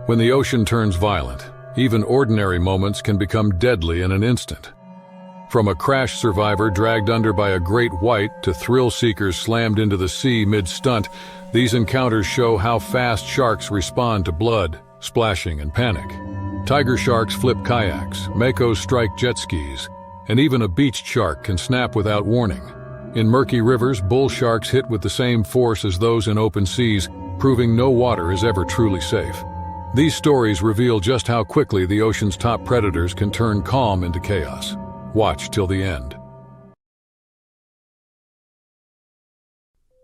When the ocean turns violent, even ordinary moments can become deadly in an instant. From a crash survivor dragged under by a great white to thrill seekers slammed into the sea mid-stunt, these encounters show how fast sharks respond to blood, splashing, and panic. Tiger sharks flip kayaks, makos strike jet skis, and even a beached shark can snap without warning. In murky rivers, bull sharks hit with the same force as those in open seas, proving no water is ever truly safe. These stories reveal just how quickly the ocean's top predators can turn calm into chaos. Watch till the end.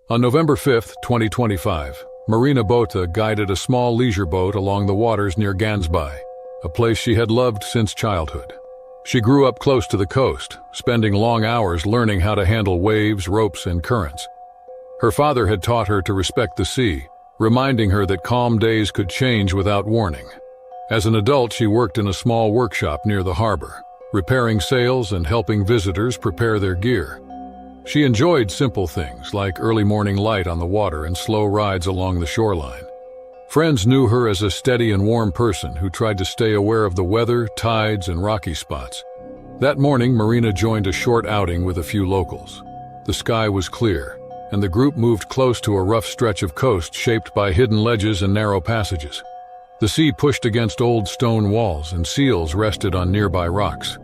On November 5, 2025, Marina Bota guided a small leisure boat along the waters near Gansbai, a place she had loved since childhood. She grew up close to the coast, spending long hours learning how to handle waves, ropes, and currents. Her father had taught her to respect the sea, reminding her that calm days could change without warning. As an adult, she worked in a small workshop near the harbor, repairing sails and helping visitors prepare their gear. She enjoyed simple things like early morning light on the water and slow rides along the shoreline. Friends knew her as a steady and warm person who tried to stay aware of the weather, tides, and rocky spots. That morning, Marina joined a short outing with a few locals. The sky was clear, and the group moved close to a rough stretch of coast shaped by hidden ledges and narrow passages. The sea pushed against old stone walls, and seals rested on nearby rocks.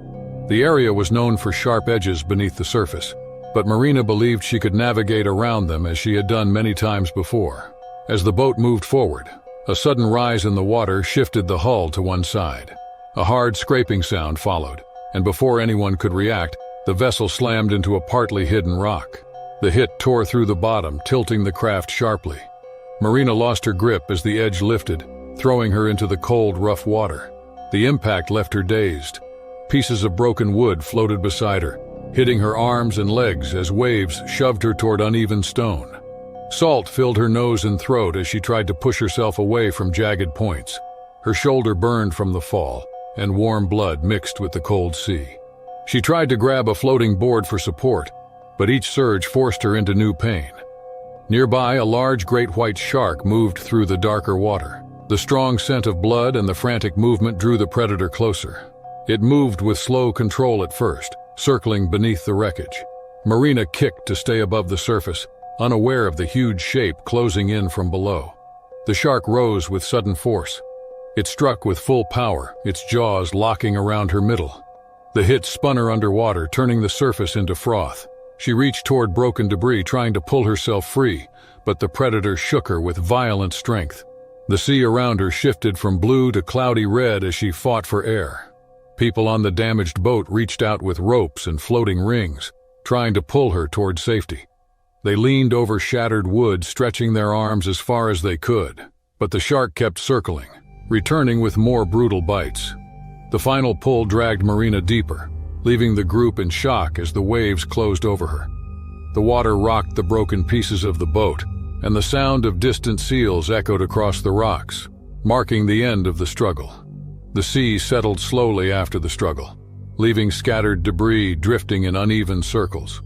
The area was known for sharp edges beneath the surface, but Marina believed she could navigate around them as she had done many times before. As the boat moved forward, a sudden rise in the water shifted the hull to one side. A hard scraping sound followed, and before anyone could react, the vessel slammed into a partly hidden rock. The hit tore through the bottom, tilting the craft sharply. Marina lost her grip as the edge lifted, throwing her into the cold, rough water. The impact left her dazed. Pieces of broken wood floated beside her, hitting her arms and legs as waves shoved her toward uneven stone. Salt filled her nose and throat as she tried to push herself away from jagged points. Her shoulder burned from the fall, and warm blood mixed with the cold sea. She tried to grab a floating board for support, but each surge forced her into new pain. Nearby, a large great white shark moved through the darker water. The strong scent of blood and the frantic movement drew the predator closer. It moved with slow control at first, circling beneath the wreckage. Marina kicked to stay above the surface, unaware of the huge shape closing in from below. The shark rose with sudden force. It struck with full power, its jaws locking around her middle. The hit spun her underwater, turning the surface into froth. She reached toward broken debris, trying to pull herself free, but the predator shook her with violent strength. The sea around her shifted from blue to cloudy red as she fought for air. People on the damaged boat reached out with ropes and floating rings, trying to pull her toward safety. They leaned over shattered wood, stretching their arms as far as they could, but the shark kept circling, returning with more brutal bites. The final pull dragged Marina deeper, leaving the group in shock as the waves closed over her. The water rocked the broken pieces of the boat, and the sound of distant seals echoed across the rocks, marking the end of the struggle. The sea settled slowly after the struggle, leaving scattered debris drifting in uneven circles.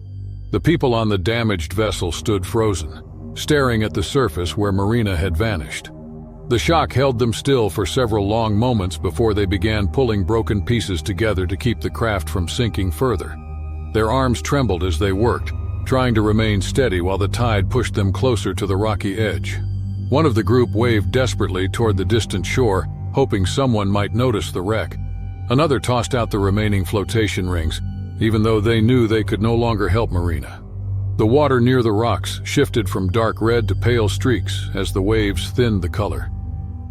The people on the damaged vessel stood frozen, staring at the surface where Marina had vanished. The shock held them still for several long moments before they began pulling broken pieces together to keep the craft from sinking further. Their arms trembled as they worked, trying to remain steady while the tide pushed them closer to the rocky edge. One of the group waved desperately toward the distant shore, hoping someone might notice the wreck. Another tossed out the remaining flotation rings, even though they knew they could no longer help Marina. The water near the rocks shifted from dark red to pale streaks as the waves thinned the color.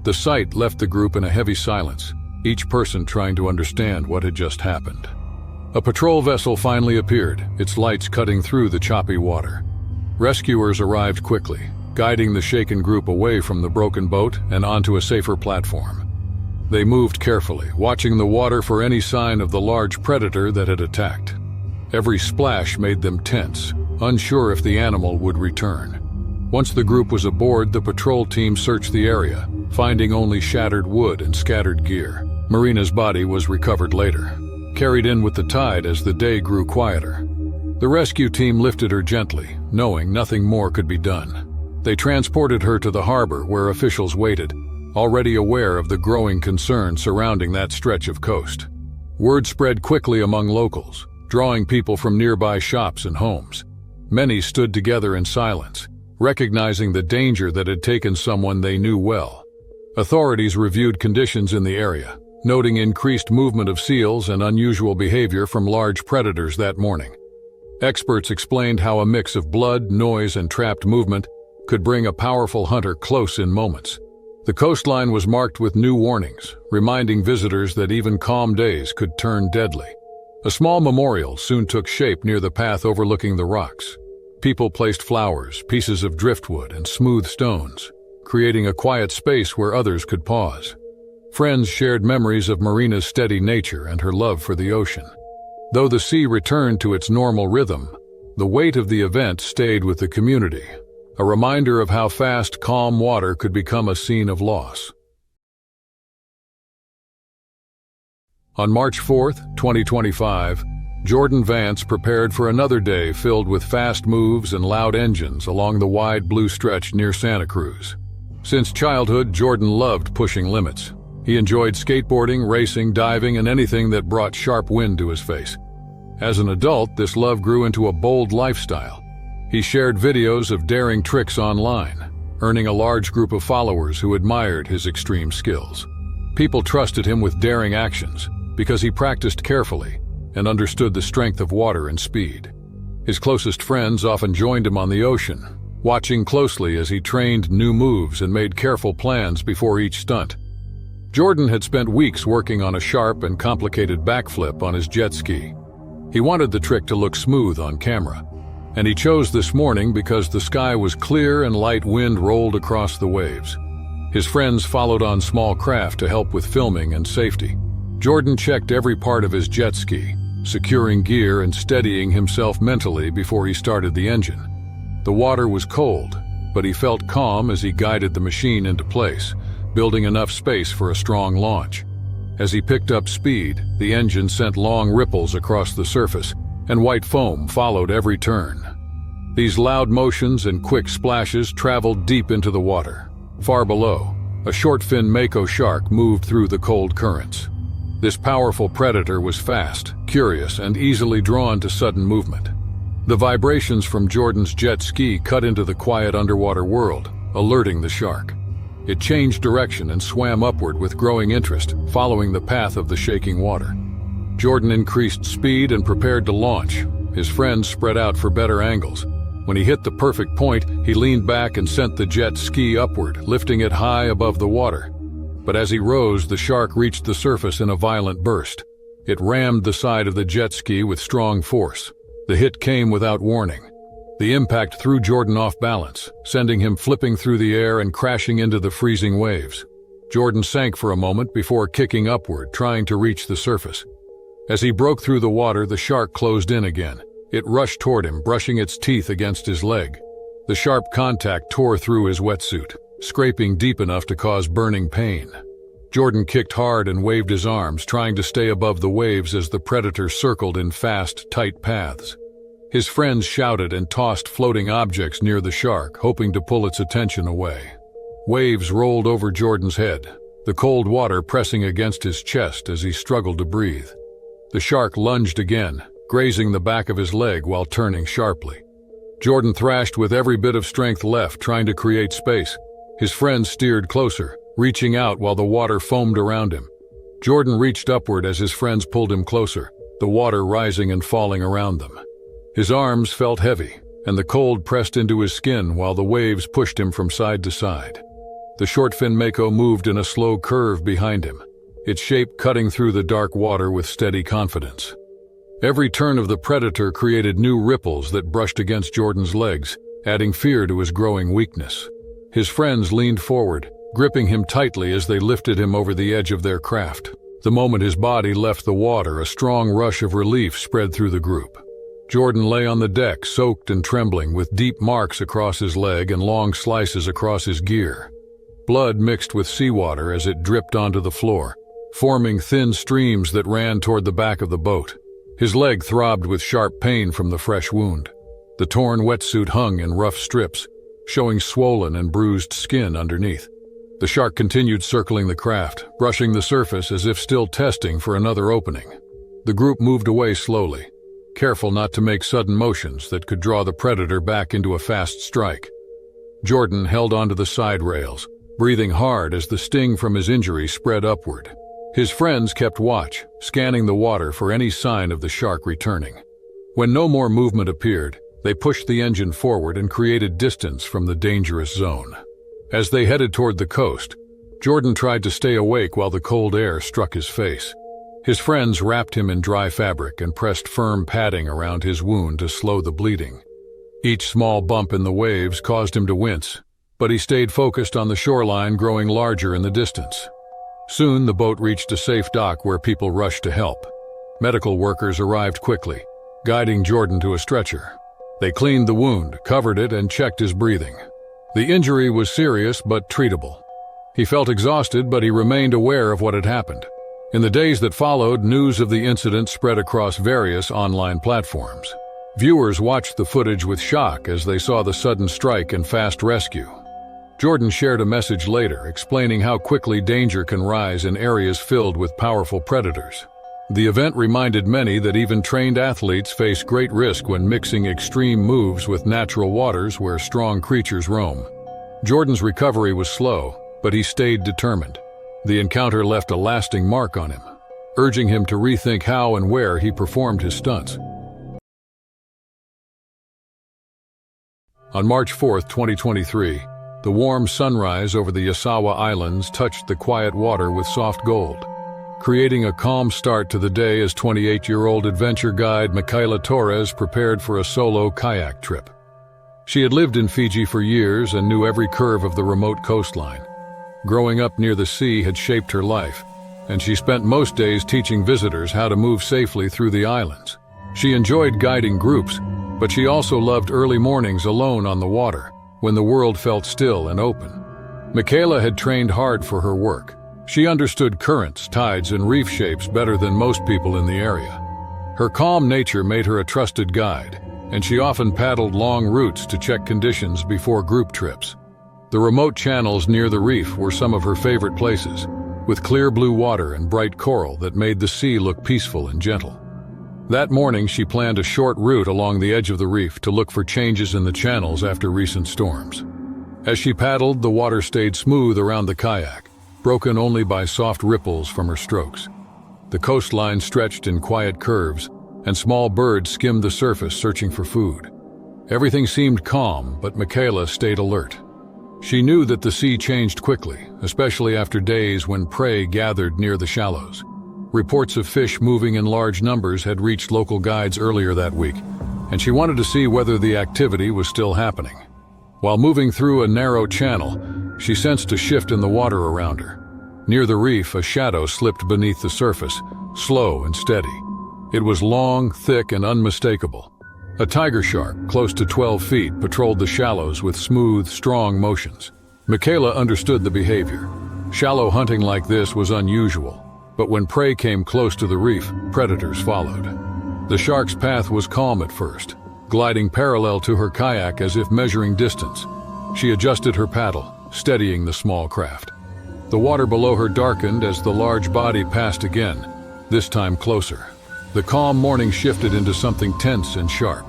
The sight left the group in a heavy silence, each person trying to understand what had just happened. A patrol vessel finally appeared, its lights cutting through the choppy water. Rescuers arrived quickly, guiding the shaken group away from the broken boat and onto a safer platform. They moved carefully, watching the water for any sign of the large predator that had attacked. Every splash made them tense, unsure if the animal would return. Once the group was aboard, the patrol team searched the area, finding only shattered wood and scattered gear. Marina's body was recovered later, carried in with the tide as the day grew quieter. The rescue team lifted her gently, knowing nothing more could be done. They transported her to the harbor where officials waited, already aware of the growing concern surrounding that stretch of coast. Word spread quickly among locals, drawing people from nearby shops and homes. Many stood together in silence, recognizing the danger that had taken someone they knew well. Authorities reviewed conditions in the area, noting increased movement of seals and unusual behavior from large predators that morning. Experts explained how a mix of blood, noise, and trapped movement could bring a powerful hunter close in moments. The coastline was marked with new warnings, reminding visitors that even calm days could turn deadly. A small memorial soon took shape near the path overlooking the rocks. People placed flowers, pieces of driftwood, and smooth stones, creating a quiet space where others could pause. Friends shared memories of Marina's steady nature and her love for the ocean. Though the sea returned to its normal rhythm, the weight of the event stayed with the community, a reminder of how fast calm water could become a scene of loss. On March 4, 2025, Jordan Vance prepared for another day filled with fast moves and loud engines along the wide blue stretch near Santa Cruz. Since childhood, Jordan loved pushing limits. He enjoyed skateboarding, racing, diving, and anything that brought sharp wind to his face. As an adult, this love grew into a bold lifestyle. He shared videos of daring tricks online, earning a large group of followers who admired his extreme skills. People trusted him with daring actions because he practiced carefully and understood the strength of water and speed. His closest friends often joined him on the ocean, watching closely as he trained new moves and made careful plans before each stunt. Jordan had spent weeks working on a sharp and complicated backflip on his jet ski. He wanted the trick to look smooth on camera, and he chose this morning because the sky was clear and light wind rolled across the waves. His friends followed on small craft to help with filming and safety. Jordan checked every part of his jet ski, securing gear and steadying himself mentally before he started the engine. The water was cold, but he felt calm as he guided the machine into place, building enough space for a strong launch. As he picked up speed, the engine sent long ripples across the surface, and white foam followed every turn. These loud motions and quick splashes traveled deep into the water. Far below, a short-fin mako shark moved through the cold currents. This powerful predator was fast, curious, and easily drawn to sudden movement. The vibrations from Jordan's jet ski cut into the quiet underwater world, alerting the shark. It changed direction and swam upward with growing interest, following the path of the shaking water. Jordan increased speed and prepared to launch. His friends spread out for better angles. When he hit the perfect point, he leaned back and sent the jet ski upward, lifting it high above the water. But as he rose, the shark reached the surface in a violent burst. It rammed the side of the jet ski with strong force. The hit came without warning. The impact threw Jordan off balance, sending him flipping through the air and crashing into the freezing waves. Jordan sank for a moment before kicking upward, trying to reach the surface. As he broke through the water, the shark closed in again. It rushed toward him, brushing its teeth against his leg. The sharp contact tore through his wetsuit, scraping deep enough to cause burning pain. Jordan kicked hard and waved his arms, trying to stay above the waves as the predator circled in fast, tight paths. His friends shouted and tossed floating objects near the shark, hoping to pull its attention away. Waves rolled over Jordan's head, the cold water pressing against his chest as he struggled to breathe. The shark lunged again, grazing the back of his leg while turning sharply. Jordan thrashed with every bit of strength left, trying to create space. His friends steered closer, reaching out while the water foamed around him. Jordan reached upward as his friends pulled him closer, the water rising and falling around them. His arms felt heavy, and the cold pressed into his skin while the waves pushed him from side to side. The short-fin mako moved in a slow curve behind him, its shape cutting through the dark water with steady confidence. Every turn of the predator created new ripples that brushed against Jordan's legs, adding fear to his growing weakness. His friends leaned forward, gripping him tightly as they lifted him over the edge of their craft. The moment his body left the water, a strong rush of relief spread through the group. Jordan lay on the deck, soaked and trembling, with deep marks across his leg and long slices across his gear. Blood mixed with seawater as it dripped onto the floor, forming thin streams that ran toward the back of the boat. His leg throbbed with sharp pain from the fresh wound. The torn wetsuit hung in rough strips, showing swollen and bruised skin underneath. The shark continued circling the craft, brushing the surface as if still testing for another opening. The group moved away slowly, careful not to make sudden motions that could draw the predator back into a fast strike. Jordan held onto the side rails, breathing hard as the sting from his injury spread upward. His friends kept watch, scanning the water for any sign of the shark returning. When no more movement appeared, they pushed the engine forward and created distance from the dangerous zone. As they headed toward the coast, Jordan tried to stay awake while the cold air struck his face. His friends wrapped him in dry fabric and pressed firm padding around his wound to slow the bleeding. Each small bump in the waves caused him to wince, but he stayed focused on the shoreline growing larger in the distance. Soon the boat reached a safe dock where people rushed to help. Medical workers arrived quickly, guiding Jordan to a stretcher. They cleaned the wound, covered it, and checked his breathing. The injury was serious but treatable. He felt exhausted, but he remained aware of what had happened. In the days that followed, news of the incident spread across various online platforms. Viewers watched the footage with shock as they saw the sudden strike and fast rescue. Jordan shared a message later explaining how quickly danger can rise in areas filled with powerful predators. The event reminded many that even trained athletes face great risk when mixing extreme moves with natural waters where strong creatures roam. Jordan's recovery was slow, but he stayed determined. The encounter left a lasting mark on him, urging him to rethink how and where he performed his stunts. On March 4, 2023, the warm sunrise over the Yasawa Islands touched the quiet water with soft gold, creating a calm start to the day as 28-year-old adventure guide Michaela Torres prepared for a solo kayak trip. She had lived in Fiji for years and knew every curve of the remote coastline. Growing up near the sea had shaped her life, and she spent most days teaching visitors how to move safely through the islands. She enjoyed guiding groups, but she also loved early mornings alone on the water, when the world felt still and open. Michaela had trained hard for her work. She understood currents, tides, and reef shapes better than most people in the area. Her calm nature made her a trusted guide, and she often paddled long routes to check conditions before group trips. The remote channels near the reef were some of her favorite places, with clear blue water and bright coral that made the sea look peaceful and gentle. That morning, she planned a short route along the edge of the reef to look for changes in the channels after recent storms. As she paddled, the water stayed smooth around the kayak, broken only by soft ripples from her strokes. The coastline stretched in quiet curves, and small birds skimmed the surface searching for food. Everything seemed calm, but Michaela stayed alert. She knew that the sea changed quickly, especially after days when prey gathered near the shallows. Reports of fish moving in large numbers had reached local guides earlier that week, and she wanted to see whether the activity was still happening. While moving through a narrow channel, she sensed a shift in the water around her. Near the reef, a shadow slipped beneath the surface, slow and steady. It was long, thick, and unmistakable. A tiger shark, close to 12 feet, patrolled the shallows with smooth, strong motions. Michaela understood the behavior. Shallow hunting like this was unusual, but when prey came close to the reef, predators followed. The shark's path was calm at first, gliding parallel to her kayak as if measuring distance. She adjusted her paddle, steadying the small craft. The water below her darkened as the large body passed again, this time closer. The calm morning shifted into something tense and sharp.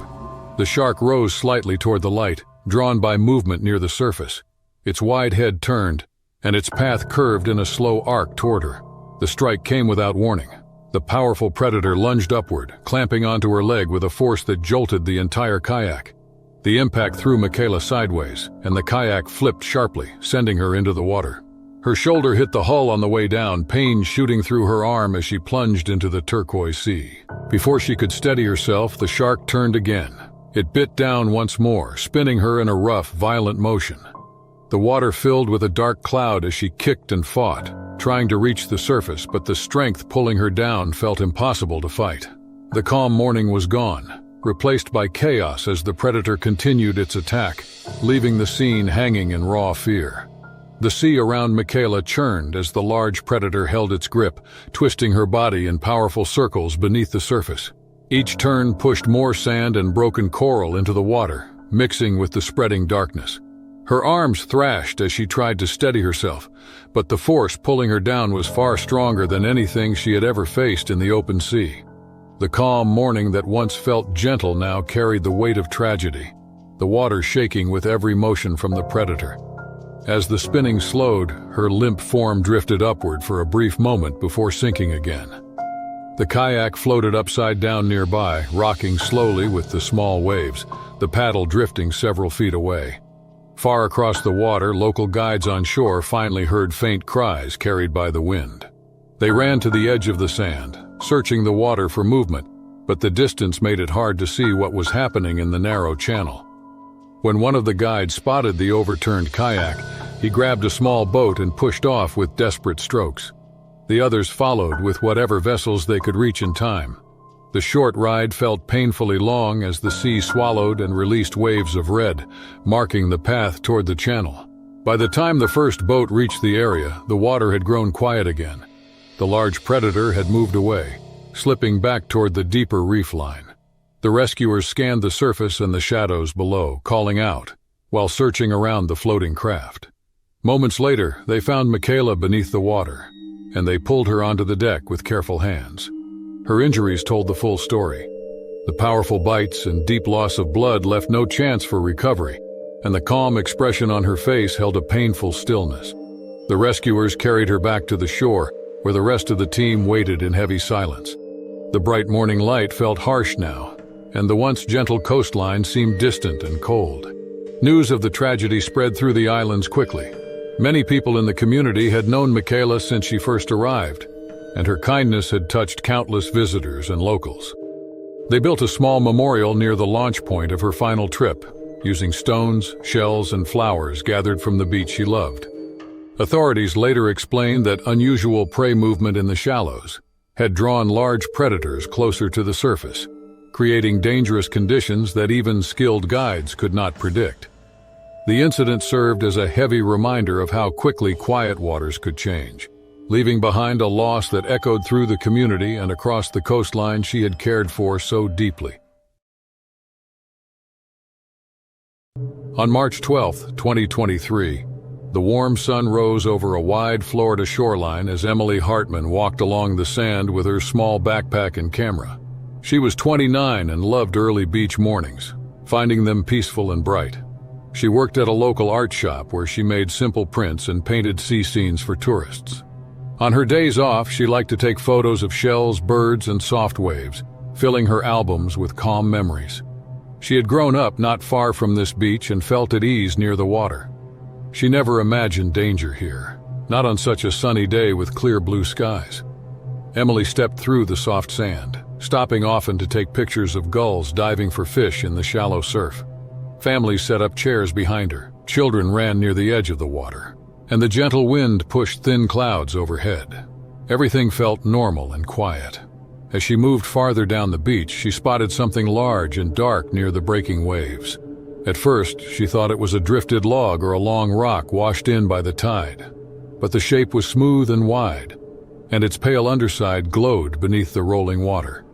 The shark rose slightly toward the light, drawn by movement near the surface. Its wide head turned, and its path curved in a slow arc toward her. The strike came without warning. The powerful predator lunged upward, clamping onto her leg with a force that jolted the entire kayak. The impact threw Michaela sideways, and the kayak flipped sharply, sending her into the water. Her shoulder hit the hull on the way down, pain shooting through her arm as she plunged into the turquoise sea. Before she could steady herself, the shark turned again. It bit down once more, spinning her in a rough, violent motion. The water filled with a dark cloud as she kicked and fought, trying to reach the surface, but the strength pulling her down felt impossible to fight. The calm morning was gone, replaced by chaos as the predator continued its attack, leaving the scene hanging in raw fear. The sea around Michaela churned as the large predator held its grip, twisting her body in powerful circles beneath the surface. Each turn pushed more sand and broken coral into the water, mixing with the spreading darkness. Her arms thrashed as she tried to steady herself, but the force pulling her down was far stronger than anything she had ever faced in the open sea. The calm morning that once felt gentle now carried the weight of tragedy, the water shaking with every motion from the predator. As the spinning slowed, her limp form drifted upward for a brief moment before sinking again. The kayak floated upside down nearby, rocking slowly with the small waves, the paddle drifting several feet away. Far across the water, local guides on shore finally heard faint cries carried by the wind. They ran to the edge of the sand, searching the water for movement, but the distance made it hard to see what was happening in the narrow channel. When one of the guides spotted the overturned kayak, he grabbed a small boat and pushed off with desperate strokes. The others followed with whatever vessels they could reach in time. The short ride felt painfully long as the sea swallowed and released waves of red, marking the path toward the channel. By the time the first boat reached the area, the water had grown quiet again. The large predator had moved away, slipping back toward the deeper reef line. The rescuers scanned the surface and the shadows below, calling out, while searching around the floating craft. Moments later, they found Michaela beneath the water, and they pulled her onto the deck with careful hands. Her injuries told the full story. The powerful bites and deep loss of blood left no chance for recovery, and the calm expression on her face held a painful stillness. The rescuers carried her back to the shore, where the rest of the team waited in heavy silence. The bright morning light felt harsh now, and the once gentle coastline seemed distant and cold. News of the tragedy spread through the islands quickly. Many people in the community had known Michaela since she first arrived, and her kindness had touched countless visitors and locals. They built a small memorial near the launch point of her final trip, using stones, shells, and flowers gathered from the beach she loved. Authorities later explained that unusual prey movement in the shallows had drawn large predators closer to the surface, creating dangerous conditions that even skilled guides could not predict. The incident served as a heavy reminder of how quickly quiet waters could change, leaving behind a loss that echoed through the community and across the coastline she had cared for so deeply. On March 12, 2023, the warm sun rose over a wide Florida shoreline as Emily Hartman walked along the sand with her small backpack and camera. She was 29 and loved early beach mornings, finding them peaceful and bright. She worked at a local art shop where she made simple prints and painted sea scenes for tourists. On her days off, she liked to take photos of shells, birds, and soft waves, filling her albums with calm memories. She had grown up not far from this beach and felt at ease near the water. She never imagined danger here, not on such a sunny day with clear blue skies. Emily stepped through the soft sand, stopping often to take pictures of gulls diving for fish in the shallow surf. Families set up chairs behind her, children ran near the edge of the water, and the gentle wind pushed thin clouds overhead. Everything felt normal and quiet. As she moved farther down the beach, she spotted something large and dark near the breaking waves. At first, she thought it was a drifted log or a long rock washed in by the tide. But the shape was smooth and wide, and its pale underside glowed beneath the rolling water.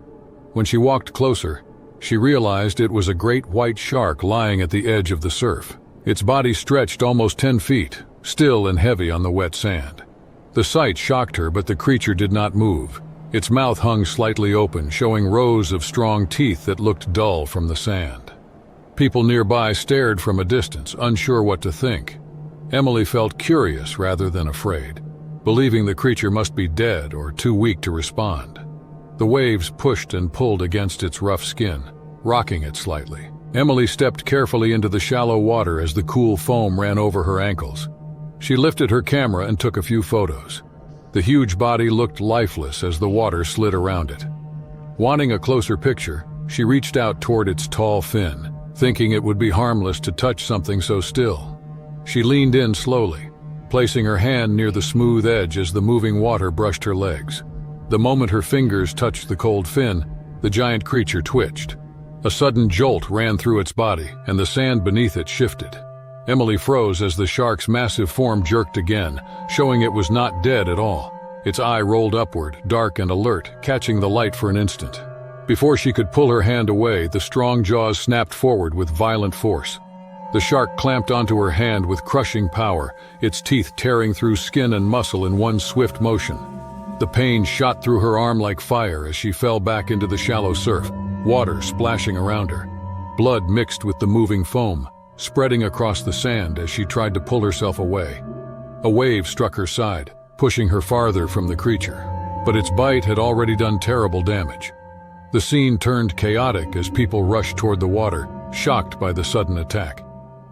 When she walked closer, she realized it was a great white shark lying at the edge of the surf. Its body stretched almost 10 feet, still and heavy on the wet sand. The sight shocked her, but the creature did not move. Its mouth hung slightly open, showing rows of strong teeth that looked dull from the sand. People nearby stared from a distance, unsure what to think. Emily felt curious rather than afraid, believing the creature must be dead or too weak to respond. The waves pushed and pulled against its rough skin, rocking it slightly. Emily stepped carefully into the shallow water as the cool foam ran over her ankles. She lifted her camera and took a few photos. The huge body looked lifeless as the water slid around it. Wanting a closer picture, she reached out toward its tall fin, thinking it would be harmless to touch something so still. She leaned in slowly, placing her hand near the smooth edge as the moving water brushed her legs. The moment her fingers touched the cold fin, the giant creature twitched. A sudden jolt ran through its body, and the sand beneath it shifted. Emily froze as the shark's massive form jerked again, showing it was not dead at all. Its eye rolled upward, dark and alert, catching the light for an instant. Before she could pull her hand away, the strong jaws snapped forward with violent force. The shark clamped onto her hand with crushing power, its teeth tearing through skin and muscle in one swift motion. The pain shot through her arm like fire as she fell back into the shallow surf, water splashing around her. Blood mixed with the moving foam, spreading across the sand as she tried to pull herself away. A wave struck her side, pushing her farther from the creature, but its bite had already done terrible damage. The scene turned chaotic as people rushed toward the water, shocked by the sudden attack.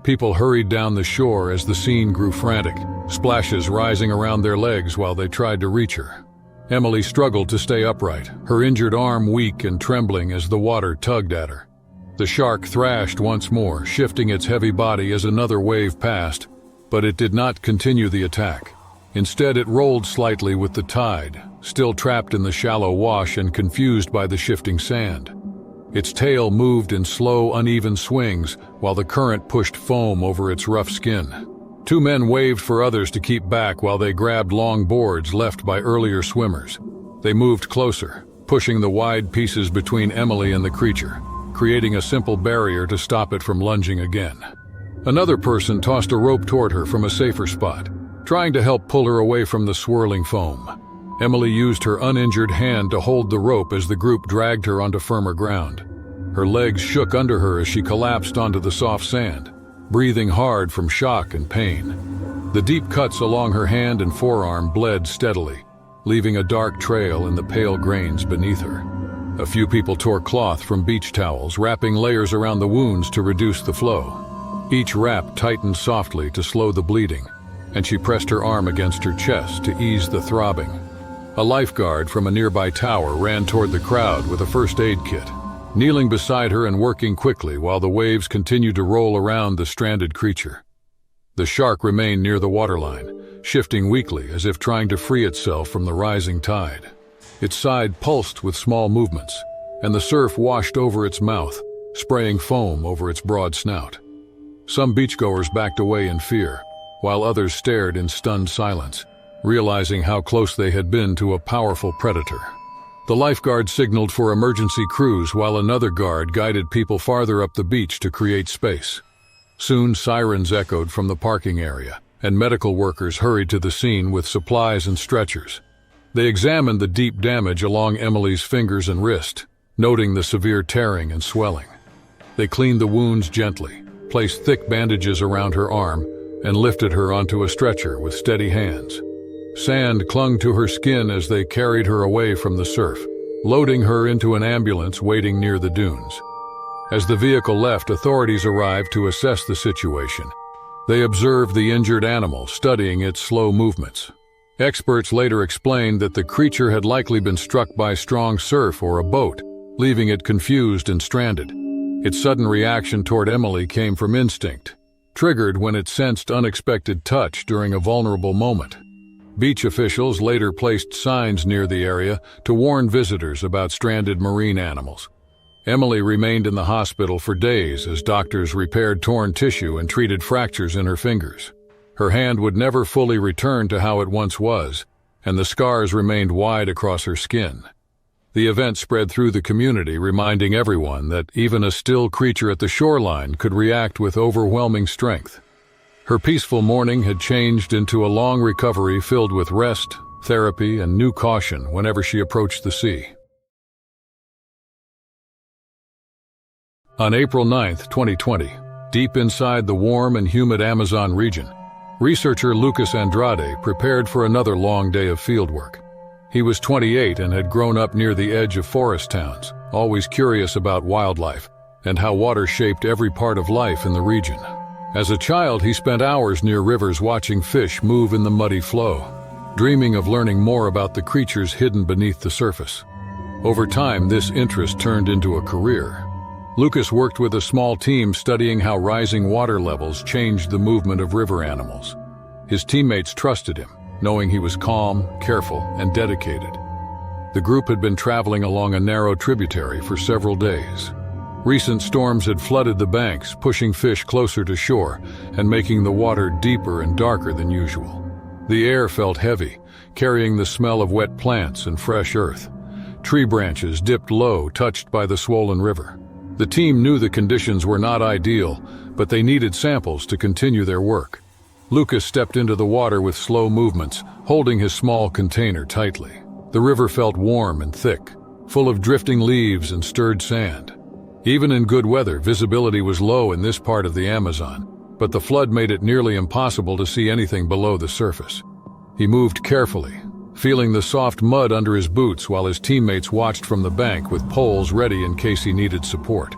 People hurried down the shore as the scene grew frantic, splashes rising around their legs while they tried to reach her. Emily struggled to stay upright, her injured arm weak and trembling as the water tugged at her. The shark thrashed once more, shifting its heavy body as another wave passed, but it did not continue the attack. Instead, it rolled slightly with the tide, still trapped in the shallow wash and confused by the shifting sand. Its tail moved in slow, uneven swings, while the current pushed foam over its rough skin. Two men waved for others to keep back while they grabbed long boards left by earlier swimmers. They moved closer, pushing the wide pieces between Emily and the creature, creating a simple barrier to stop it from lunging again. Another person tossed a rope toward her from a safer spot, trying to help pull her away from the swirling foam. Emily used her uninjured hand to hold the rope as the group dragged her onto firmer ground. Her legs shook under her as she collapsed onto the soft sand, breathing hard from shock and pain. The deep cuts along her hand and forearm bled steadily, leaving a dark trail in the pale grains beneath her. A few people tore cloth from beach towels, wrapping layers around the wounds to reduce the flow. Each wrap tightened softly to slow the bleeding, and she pressed her arm against her chest to ease the throbbing. A lifeguard from a nearby tower ran toward the crowd with a first aid kit, kneeling beside her and working quickly while the waves continued to roll around the stranded creature. The shark remained near the waterline, shifting weakly as if trying to free itself from the rising tide. Its side pulsed with small movements, and the surf washed over its mouth, spraying foam over its broad snout. Some beachgoers backed away in fear, while others stared in stunned silence, realizing how close they had been to a powerful predator. The lifeguard signaled for emergency crews while another guard guided people farther up the beach to create space. Soon sirens echoed from the parking area, and medical workers hurried to the scene with supplies and stretchers. They examined the deep damage along Emily's fingers and wrist, noting the severe tearing and swelling. They cleaned the wounds gently, placed thick bandages around her arm, and lifted her onto a stretcher with steady hands. Sand clung to her skin as they carried her away from the surf, loading her into an ambulance waiting near the dunes. As the vehicle left, authorities arrived to assess the situation. They observed the injured animal, studying its slow movements. Experts later explained that the creature had likely been struck by strong surf or a boat, leaving it confused and stranded. Its sudden reaction toward Emily came from instinct, triggered when it sensed unexpected touch during a vulnerable moment. Beach officials later placed signs near the area to warn visitors about stranded marine animals. Emily remained in the hospital for days as doctors repaired torn tissue and treated fractures in her fingers. Her hand would never fully return to how it once was, and the scars remained wide across her skin. The event spread through the community, reminding everyone that even a still creature at the shoreline could react with overwhelming strength. Her peaceful morning had changed into a long recovery filled with rest, therapy, and new caution whenever she approached the sea. On April 9, 2020, deep inside the warm and humid Amazon region, researcher Lucas Andrade prepared for another long day of fieldwork. He was 28 and had grown up near the edge of forest towns, always curious about wildlife and how water shaped every part of life in the region. As a child, he spent hours near rivers watching fish move in the muddy flow, dreaming of learning more about the creatures hidden beneath the surface. Over time, this interest turned into a career. Lucas worked with a small team studying how rising water levels changed the movement of river animals. His teammates trusted him, knowing he was calm, careful, and dedicated. The group had been traveling along a narrow tributary for several days. Recent storms had flooded the banks, pushing fish closer to shore and making the water deeper and darker than usual. The air felt heavy, carrying the smell of wet plants and fresh earth. Tree branches dipped low, touched by the swollen river. The team knew the conditions were not ideal, but they needed samples to continue their work. Lucas stepped into the water with slow movements, holding his small container tightly. The river felt warm and thick, full of drifting leaves and stirred sand. Even in good weather, visibility was low in this part of the Amazon, but the flood made it nearly impossible to see anything below the surface. He moved carefully, feeling the soft mud under his boots while his teammates watched from the bank with poles ready in case he needed support.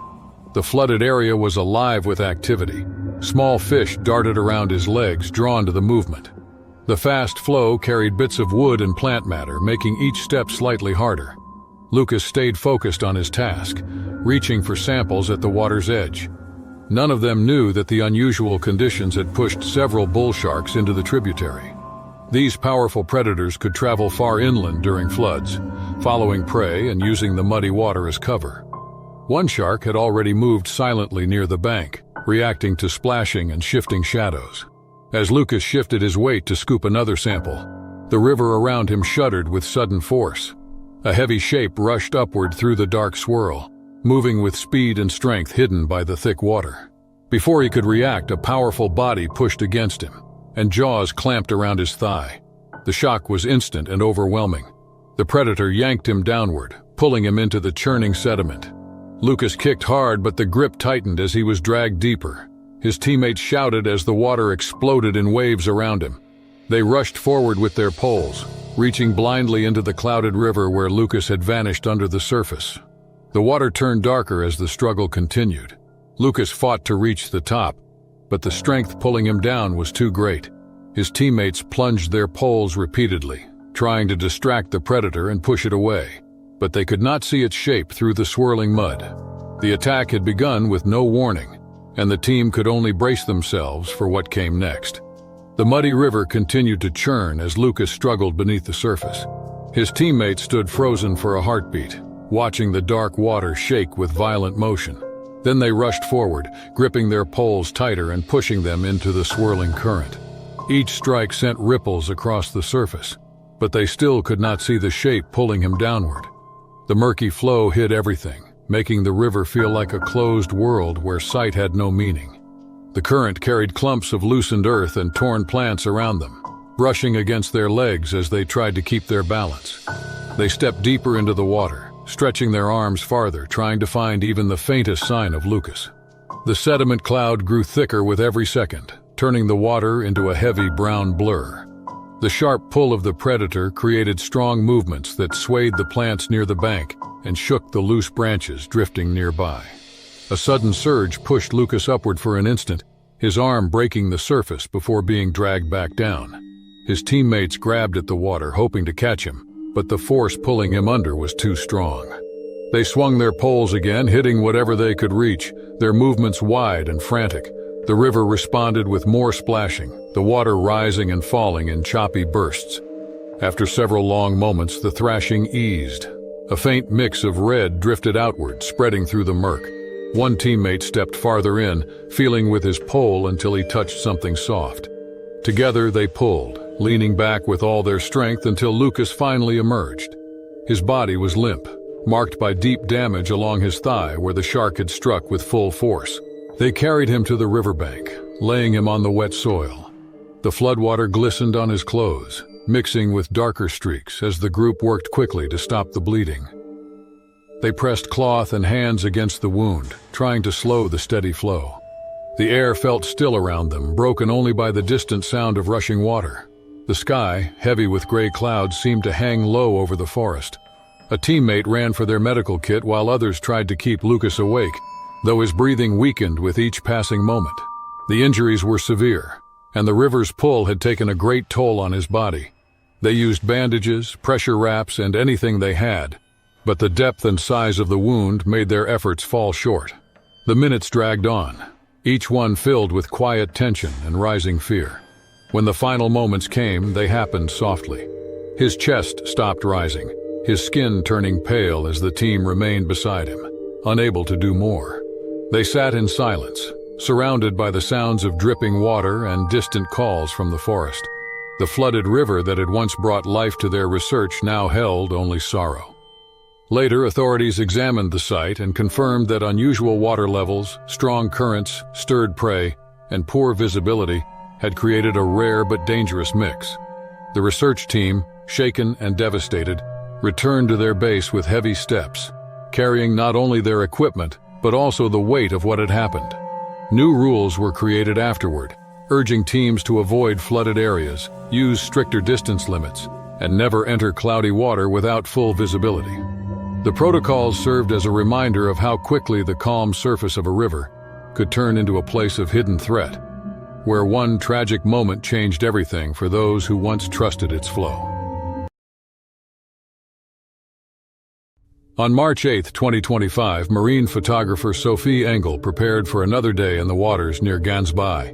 The flooded area was alive with activity. Small fish darted around his legs, drawn to the movement. The fast flow carried bits of wood and plant matter, making each step slightly harder. Lucas stayed focused on his task, reaching for samples at the water's edge. None of them knew that the unusual conditions had pushed several bull sharks into the tributary. These powerful predators could travel far inland during floods, following prey and using the muddy water as cover. One shark had already moved silently near the bank, reacting to splashing and shifting shadows. As Lucas shifted his weight to scoop another sample, the river around him shuddered with sudden force. A heavy shape rushed upward through the dark swirl, moving with speed and strength hidden by the thick water. Before he could react, a powerful body pushed against him, and jaws clamped around his thigh. The shock was instant and overwhelming. The predator yanked him downward, pulling him into the churning sediment. Lucas kicked hard, but the grip tightened as he was dragged deeper. His teammates shouted as the water exploded in waves around him. They rushed forward with their poles, reaching blindly into the clouded river where Lucas had vanished under the surface. The water turned darker as the struggle continued. Lucas fought to reach the top, but the strength pulling him down was too great. His teammates plunged their poles repeatedly, trying to distract the predator and push it away, but they could not see its shape through the swirling mud. The attack had begun with no warning, and the team could only brace themselves for what came next. The muddy river continued to churn as Lucas struggled beneath the surface. His teammates stood frozen for a heartbeat, watching the dark water shake with violent motion. Then they rushed forward, gripping their poles tighter and pushing them into the swirling current. Each strike sent ripples across the surface, but they still could not see the shape pulling him downward. The murky flow hid everything, making the river feel like a closed world where sight had no meaning. The current carried clumps of loosened earth and torn plants around them, brushing against their legs as they tried to keep their balance. They stepped deeper into the water, stretching their arms farther, trying to find even the faintest sign of Lucas. The sediment cloud grew thicker with every second, turning the water into a heavy brown blur. The sharp pull of the predator created strong movements that swayed the plants near the bank and shook the loose branches drifting nearby. A sudden surge pushed Lucas upward for an instant, his arm breaking the surface before being dragged back down. His teammates grabbed at the water, hoping to catch him, but the force pulling him under was too strong. They swung their poles again, hitting whatever they could reach, their movements wide and frantic. The river responded with more splashing, the water rising and falling in choppy bursts. After several long moments, the thrashing eased. A faint mix of red drifted outward, spreading through the murk. One teammate stepped farther in, feeling with his pole until he touched something soft. Together they pulled, leaning back with all their strength until Lucas finally emerged. His body was limp, marked by deep damage along his thigh where the shark had struck with full force. They carried him to the riverbank, laying him on the wet soil. The floodwater glistened on his clothes, mixing with darker streaks as the group worked quickly to stop the bleeding. They pressed cloth and hands against the wound, trying to slow the steady flow. The air felt still around them, broken only by the distant sound of rushing water. The sky, heavy with gray clouds, seemed to hang low over the forest. A teammate ran for their medical kit while others tried to keep Lucas awake, though his breathing weakened with each passing moment. The injuries were severe, and the river's pull had taken a great toll on his body. They used bandages, pressure wraps, and anything they had, but the depth and size of the wound made their efforts fall short. The minutes dragged on, each one filled with quiet tension and rising fear. When the final moments came, they happened softly. His chest stopped rising, his skin turning pale as the team remained beside him, unable to do more. They sat in silence, surrounded by the sounds of dripping water and distant calls from the forest. The flooded river that had once brought life to their research now held only sorrow. Later, authorities examined the site and confirmed that unusual water levels, strong currents, stirred prey, and poor visibility had created a rare but dangerous mix. The research team, shaken and devastated, returned to their base with heavy steps, carrying not only their equipment, but also the weight of what had happened. New rules were created afterward, urging teams to avoid flooded areas, use stricter distance limits, and never enter cloudy water without full visibility. The protocols served as a reminder of how quickly the calm surface of a river could turn into a place of hidden threat, where one tragic moment changed everything for those who once trusted its flow. On March 8, 2025, marine photographer Sophie Engel prepared for another day in the waters near Gansbai,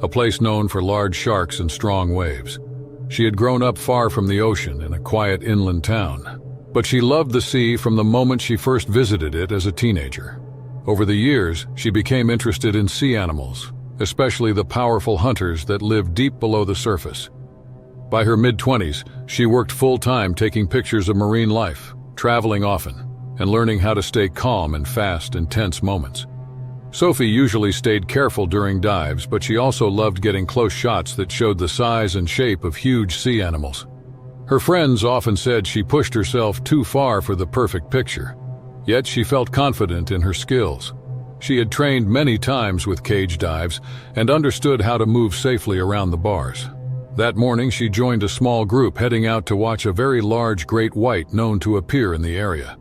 a place known for large sharks and strong waves. She had grown up far from the ocean in a quiet inland town, but she loved the sea from the moment she first visited it as a teenager. Over the years, she became interested in sea animals, especially the powerful hunters that live deep below the surface. By her mid-20s, she worked full-time taking pictures of marine life, traveling often, and learning how to stay calm in fast and tense moments. Sophie usually stayed careful during dives, but she also loved getting close shots that showed the size and shape of huge sea animals. Her friends often said she pushed herself too far for the perfect picture, yet she felt confident in her skills. She had trained many times with cage dives and understood how to move safely around the bars. That morning, she joined a small group heading out to watch a very large great white known to appear in the area.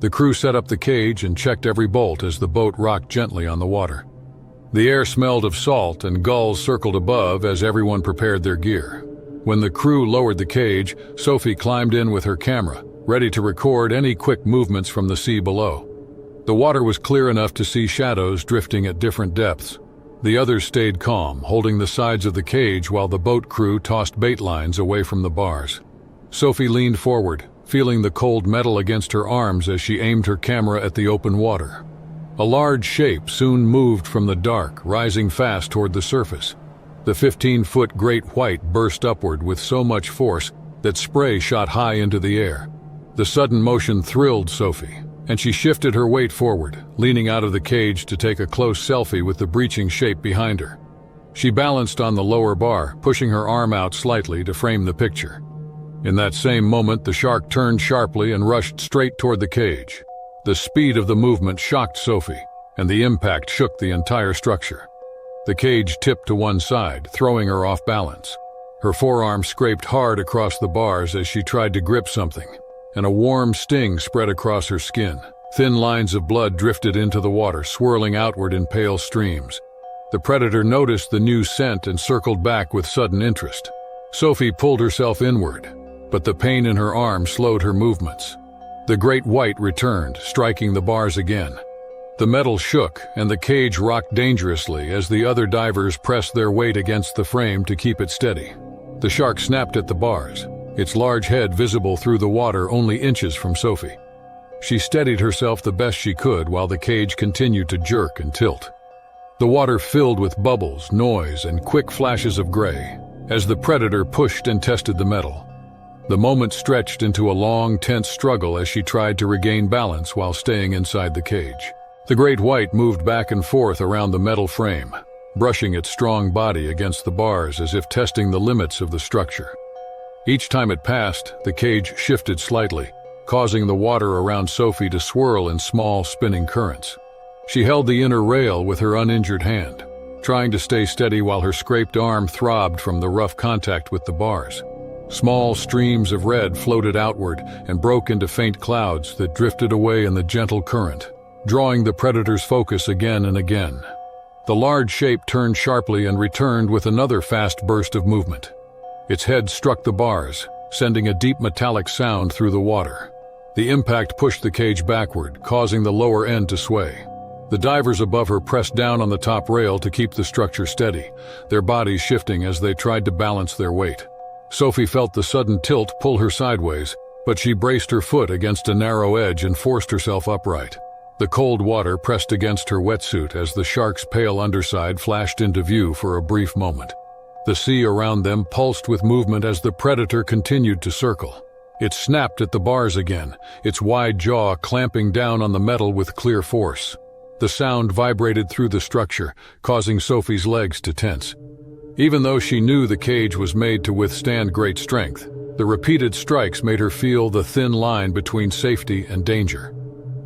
The crew set up the cage and checked every bolt as the boat rocked gently on the water. The air smelled of salt and gulls circled above as everyone prepared their gear. When the crew lowered the cage, Sophie climbed in with her camera, ready to record any quick movements from the sea below. The water was clear enough to see shadows drifting at different depths. The others stayed calm, holding the sides of the cage while the boat crew tossed bait lines away from the bars. Sophie leaned forward, feeling the cold metal against her arms as she aimed her camera at the open water. A large shape soon moved from the dark, rising fast toward the surface. The 15-foot great white burst upward with so much force that spray shot high into the air. The sudden motion thrilled Sophie, and she shifted her weight forward, leaning out of the cage to take a close selfie with the breaching shape behind her. She balanced on the lower bar, pushing her arm out slightly to frame the picture. In that same moment, the shark turned sharply and rushed straight toward the cage. The speed of the movement shocked Sophie, and the impact shook the entire structure. The cage tipped to one side, throwing her off balance. Her forearm scraped hard across the bars as she tried to grip something, and a warm sting spread across her skin. Thin lines of blood drifted into the water, swirling outward in pale streams. The predator noticed the new scent and circled back with sudden interest. Sophie pulled herself inward, but the pain in her arm slowed her movements. The great white returned, striking the bars again. The metal shook, and the cage rocked dangerously as the other divers pressed their weight against the frame to keep it steady. The shark snapped at the bars, its large head visible through the water only inches from Sophie. She steadied herself the best she could while the cage continued to jerk and tilt. The water filled with bubbles, noise, and quick flashes of gray as the predator pushed and tested the metal. The moment stretched into a long, tense struggle as she tried to regain balance while staying inside the cage. The great white moved back and forth around the metal frame, brushing its strong body against the bars as if testing the limits of the structure. Each time it passed, the cage shifted slightly, causing the water around Sophie to swirl in small, spinning currents. She held the inner rail with her uninjured hand, trying to stay steady while her scraped arm throbbed from the rough contact with the bars. Small streams of red floated outward and broke into faint clouds that drifted away in the gentle current, drawing the predator's focus again and again. The large shape turned sharply and returned with another fast burst of movement. Its head struck the bars, sending a deep metallic sound through the water. The impact pushed the cage backward, causing the lower end to sway. The divers above her pressed down on the top rail to keep the structure steady, their bodies shifting as they tried to balance their weight. Sophie felt the sudden tilt pull her sideways, but she braced her foot against a narrow edge and forced herself upright. The cold water pressed against her wetsuit as the shark's pale underside flashed into view for a brief moment. The sea around them pulsed with movement as the predator continued to circle. It snapped at the bars again, its wide jaw clamping down on the metal with clear force. The sound vibrated through the structure, causing Sophie's legs to tense. Even though she knew the cage was made to withstand great strength, the repeated strikes made her feel the thin line between safety and danger.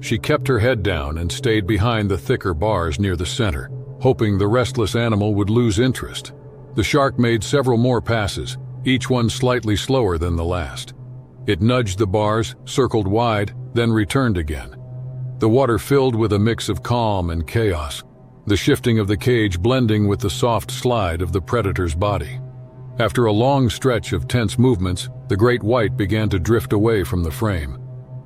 She kept her head down and stayed behind the thicker bars near the center, hoping the restless animal would lose interest. The shark made several more passes, each one slightly slower than the last. It nudged the bars, circled wide, then returned again. The water filled with a mix of calm and chaos, the shifting of the cage blending with the soft slide of the predator's body. After a long stretch of tense movements, the great white began to drift away from the frame.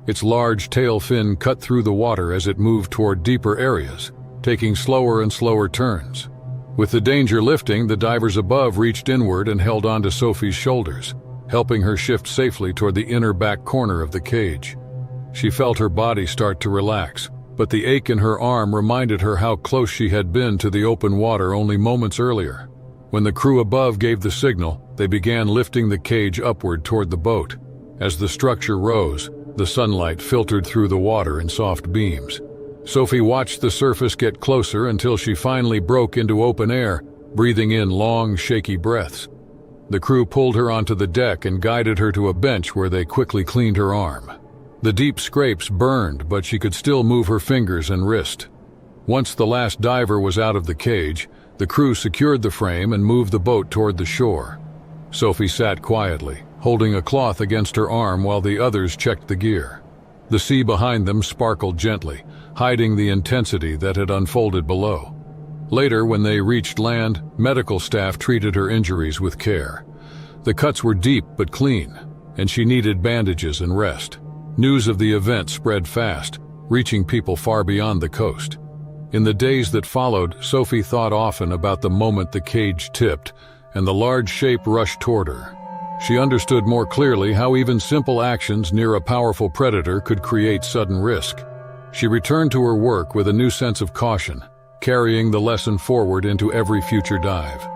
Its large tail fin cut through the water as it moved toward deeper areas, taking slower and slower turns. With the danger lifting, the divers above reached inward and held onto Sophie's shoulders, helping her shift safely toward the inner back corner of the cage. She felt her body start to relax, but the ache in her arm reminded her how close she had been to the open water only moments earlier. When the crew above gave the signal, they began lifting the cage upward toward the boat. As the structure rose, the sunlight filtered through the water in soft beams. Sophie watched the surface get closer until she finally broke into open air, breathing in long, shaky breaths. The crew pulled her onto the deck and guided her to a bench where they quickly cleaned her arm. The deep scrapes burned, but she could still move her fingers and wrist. Once the last diver was out of the cage, the crew secured the frame and moved the boat toward the shore. Sophie sat quietly, holding a cloth against her arm while the others checked the gear. The sea behind them sparkled gently, hiding the intensity that had unfolded below. Later, when they reached land, medical staff treated her injuries with care. The cuts were deep but clean, and she needed bandages and rest. News of the event spread fast, reaching people far beyond the coast. In the days that followed, Sophie thought often about the moment the cage tipped and the large shape rushed toward her. She understood more clearly how even simple actions near a powerful predator could create sudden risk. She returned to her work with a new sense of caution, carrying the lesson forward into every future dive.